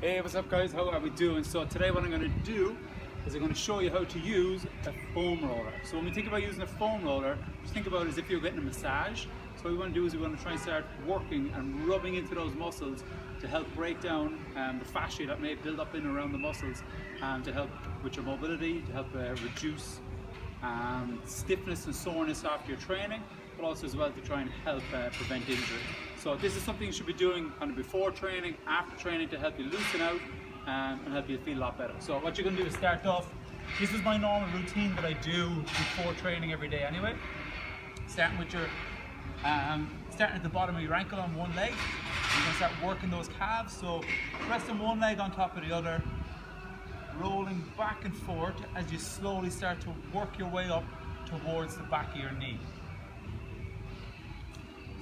Hey, what's up guys? How are we doing? So today what I'm going to do is I'm going to show you how to use a foam roller. So when we think about using a foam roller, just think about it as if you're getting a massage. So what we want to do is we want to try and start working and rubbing into those muscles to help break down the fascia that may build up in and around the muscles, to help with your mobility, to help reduce stiffness and soreness after your training, but also as well to try and help prevent injury. So this is something you should be doing kind of before training, after training, to help you loosen out and help you feel a lot better. So what you're going to do is start off, this is my normal routine that I do before training every day anyway. Starting with your, starting at the bottom of your ankle on one leg. You're going to start working those calves, so resting one leg on top of the other, rolling back and forth as you slowly start to work your way up towards the back of your knee.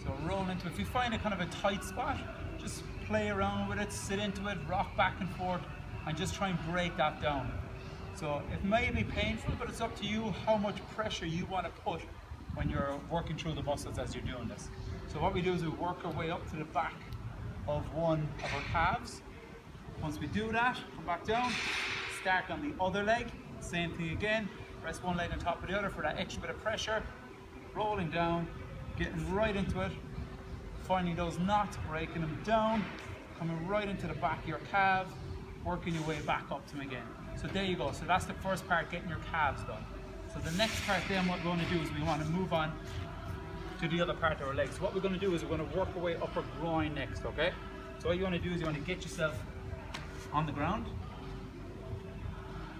So roll into it. If you find a kind of a tight spot, just play around with it, sit into it, rock back and forth, and just try and break that down. So it may be painful, but it's up to you how much pressure you want to put when you're working through the muscles as you're doing this. So what we do is we work our way up to the back of one of our calves. Once we do that, come back down, start on the other leg, same thing again, rest one leg on top of the other for that extra bit of pressure, rolling down, getting right into it, finding those knots, breaking them down, coming right into the back of your calves, working your way back up to them again. So there you go. So that's the first part, getting your calves done. So the next part then, what we're going to do is we want to move on to the other part of our legs. So what we're going to do is we're going to work our way up our groin next, okay? So what you want to do is you want to get yourself on the ground.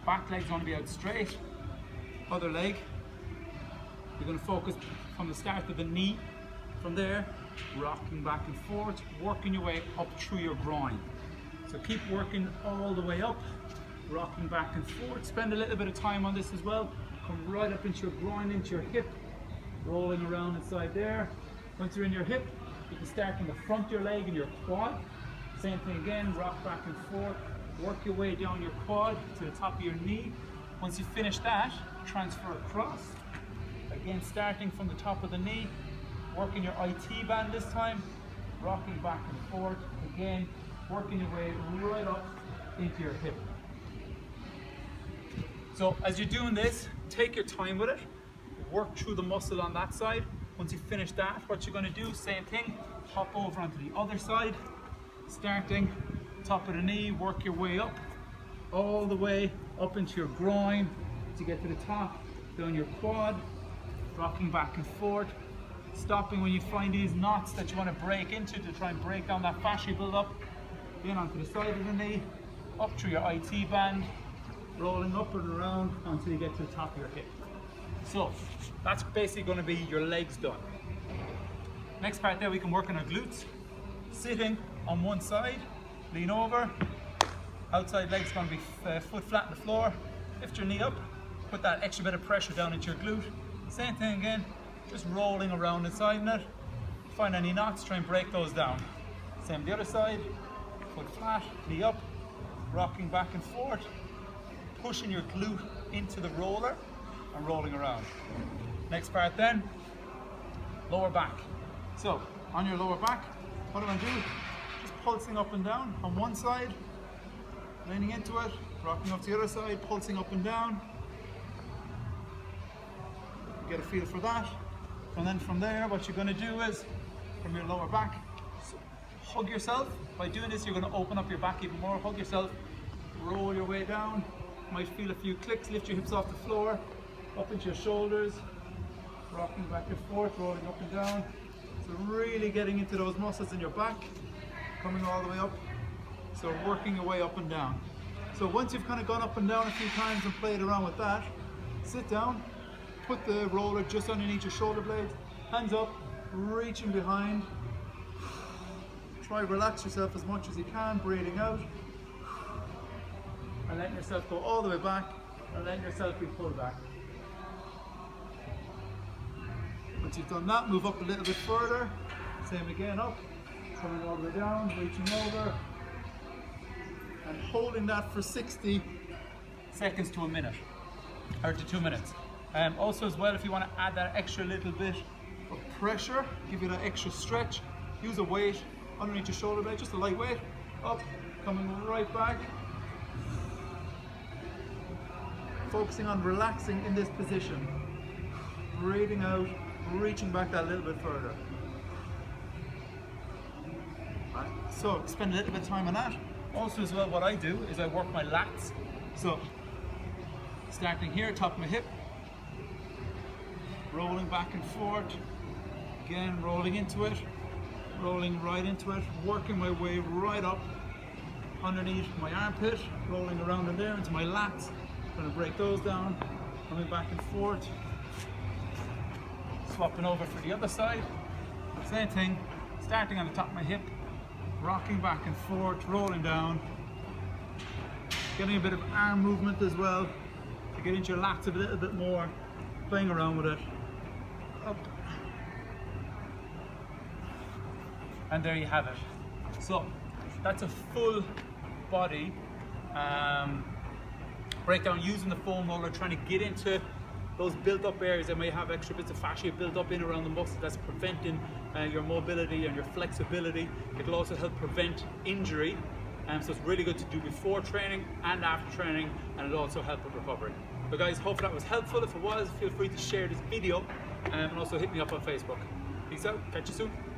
Back leg's want to be out straight. Other leg. You're going to focus from the start of the knee. From there, rocking back and forth, working your way up through your groin. So keep working all the way up, rocking back and forth. Spend a little bit of time on this as well. Come right up into your groin, into your hip, rolling around inside there. Once you're in your hip, you can start from the front of your leg and your quad. Same thing again, rock back and forth, work your way down your quad to the top of your knee. Once you finish that, transfer across. Again, starting from the top of the knee, working your IT band this time, rocking back and forth. Again, working your way right up into your hip. So as you're doing this, take your time with it. Work through the muscle on that side. Once you finish that, what you're going to do, same thing, hop over onto the other side, starting top of the knee, work your way up, all the way up into your groin to get to the top, down your quad, rocking back and forth, stopping when you find these knots that you want to break into to try and break down that fascia build up, in onto the side of the knee, up through your IT band, rolling up and around until you get to the top of your hip. So that's basically going to be your legs done. Next part there, we can work on our glutes. Sitting on one side, lean over, outside leg's going to be foot flat on the floor, lift your knee up, put that extra bit of pressure down into your glute. Same thing again, just rolling around inside it. Find any knots, try and break those down. Same the other side, foot flat, knee up, rocking back and forth, pushing your glute into the roller and rolling around. Next part then, lower back. So on your lower back, what do I do? Just pulsing up and down on one side, leaning into it, rocking up to the other side, pulsing up and down. Get a feel for that. And then from there, what you're going to do is, from your lower back, hug yourself. By doing this, you're going to open up your back even more. Hug yourself, roll your way down. You might feel a few clicks, lift your hips off the floor, up into your shoulders, rocking back and forth, rolling up and down. So really getting into those muscles in your back, coming all the way up. So working your way up and down. So once you've kind of gone up and down a few times and played around with that, sit down. Put the roller just underneath your shoulder blades, hands up, reaching behind. Try to relax yourself as much as you can, breathing out. And letting yourself go all the way back, and letting yourself be pulled back. Once you've done that, move up a little bit further. Same again, up, coming all the way down, reaching over. And holding that for 60 seconds to a minute, or to 2 minutes. Also as well, if you want to add that extra little bit of pressure, give you that extra stretch, use a weight, underneath your shoulder blade, just a light weight, up, coming right back. Focusing on relaxing in this position. Breathing out, reaching back that little bit further. Right. So spend a little bit of time on that. Also as well, what I do is I work my lats. So starting here, top of my hip, rolling back and forth, again rolling into it, rolling right into it, working my way right up underneath my armpit, rolling around in there into my lats, going to break those down, coming back and forth, swapping over for the other side, same thing, starting on the top of my hip, rocking back and forth, rolling down, getting a bit of arm movement as well to get into your lats a little bit more, playing around with it, up. And there you have it. So that's a full body breakdown using the foam roller, trying to get into those built up areas that may have extra bits of fascia built up in around the muscle that's preventing your mobility and your flexibility. It will also help prevent injury. So it's really good to do before training and after training, and it'll also help with recovery. So guys, hope that was helpful. If it was, feel free to share this video and also hit me up on Facebook. Peace out, catch you soon.